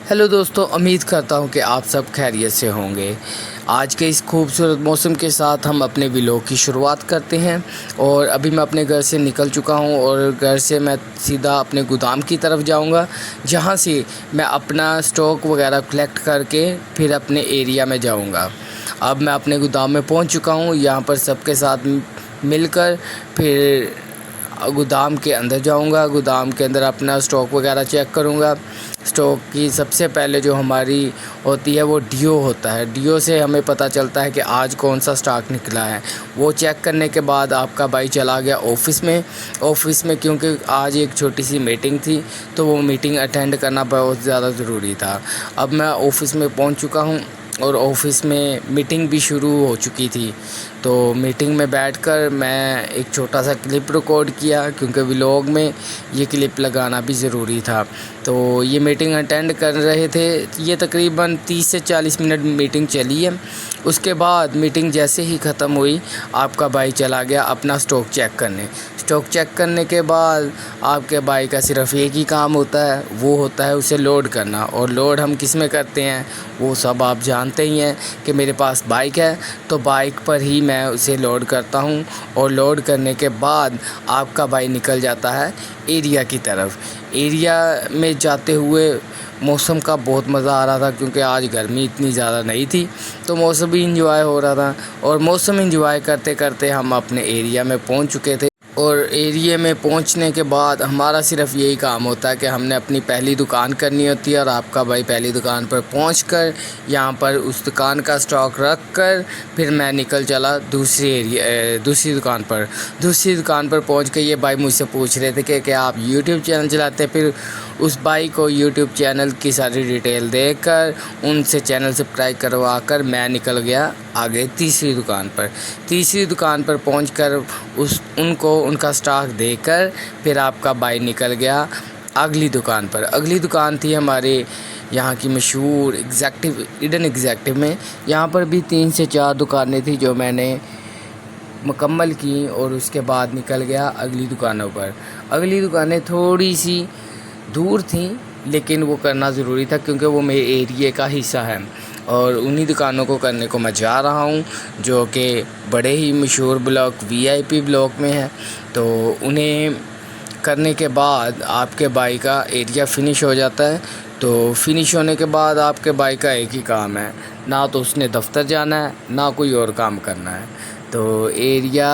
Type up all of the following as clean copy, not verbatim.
Hello दोस्तों, उम्मीद करता हूँ कि आप सब खैरियत से होंगे। आज के इस खूबसूरत मौसम के साथ हम अपने व्लॉग की शुरुआत करते हैं। और अभी मैं अपने घर से निकल चुका हूँ और घर से मैं सीधा अपने गोदाम की तरफ जाऊँगा, जहाँ से मैं अपना स्टॉक वगैरह कलेक्ट करके फिर अपने एरिया में जाऊँगा। अब मैं अपने गोदाम में पहुँच चुका हूँ। यहाँ पर सबके साथ मिलकर फिर गोदाम के अंदर जाऊंगा। गोदाम के अंदर अपना स्टॉक वगैरह चेक करूंगा। स्टॉक की सबसे पहले जो हमारी होती है वो डीओ होता है। डीओ से हमें पता चलता है कि आज कौन सा स्टॉक निकला है। वो चेक करने के बाद आपका भाई चला गया ऑफ़िस में क्योंकि आज एक छोटी सी मीटिंग थी, तो वो मीटिंग अटेंड करना बहुत ज़्यादा ज़रूरी था। अब मैं ऑफ़िस में पहुंच चुका हूं और ऑफ़िस में मीटिंग भी शुरू हो चुकी थी। तो मीटिंग में बैठकर मैं एक छोटा सा क्लिप रिकॉर्ड किया, क्योंकि व्लॉग में ये क्लिप लगाना भी ज़रूरी था। तो ये मीटिंग अटेंड कर रहे थे। ये तकरीबन 30 से 40 मिनट मीटिंग चली है। उसके बाद मीटिंग जैसे ही ख़त्म हुई, आपका भाई चला गया अपना स्टॉक चेक करने। स्टॉक चेक करने के बाद आपके भाई का सिर्फ़ एक ही काम होता है, वो होता है उसे लोड करना। और लोड हम किस में करते हैं वो सब आप जानते ही हैं कि मेरे पास बाइक है, तो बाइक पर ही मैं उसे लोड करता हूं। और लोड करने के बाद आपका भाई निकल जाता है एरिया की तरफ। एरिया में जाते हुए मौसम का बहुत मज़ा आ रहा था, क्योंकि आज गर्मी इतनी ज़्यादा नहीं थी, तो मौसम भी इंजॉय हो रहा था। और मौसम इंजॉय करते करते हम अपने एरिया में पहुंच चुके थे। और एरिया में पहुंचने के बाद हमारा सिर्फ यही काम होता है कि हमने अपनी पहली दुकान करनी होती है। और आपका भाई पहली दुकान पर पहुंचकर यहाँ पर उस दुकान का स्टॉक रख कर फिर मैं निकल चला दूसरी दुकान पर पहुंच के ये भाई मुझसे पूछ रहे थे कि क्या आप यूट्यूब चैनल चलाते हैं। फिर उस भाई को यूट्यूब चैनल की सारी डिटेल देकर उनसे चैनल सब्सक्राइब करवा कर मैं निकल गया आगे तीसरी दुकान पर पहुंचकर उनको उनका स्टॉक देकर फिर आपका भाई निकल गया अगली दुकान पर। अगली दुकान थी हमारे यहाँ की मशहूर ईडन एग्जेक्टिव में। यहाँ पर भी 3 से 4 दुकानें थी जो मैंने मुकम्मल की और उसके बाद निकल गया अगली दुकानों पर। अगली दुकानें थोड़ी सी दूर थी, लेकिन वो करना ज़रूरी था क्योंकि वो मेरे एरिया का हिस्सा है। और उन्हीं दुकानों को करने को मैं जा रहा हूँ, जो कि बड़े ही मशहूर ब्लॉक वीआईपी ब्लॉक में है। तो उन्हें करने के बाद आपके भाई का एरिया फ़िनिश हो जाता है। तो फ़िनिश होने के बाद आपके भाई का एक ही काम है, ना तो उसने दफ्तर जाना है ना कोई और काम करना है। तो एरिया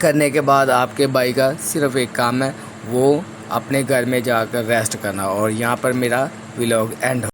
करने के बाद आपके भाई का सिर्फ़ एक काम है, वो अपने घर में जाकर रेस्ट करना। और यहाँ पर मेरा व्लॉग एंड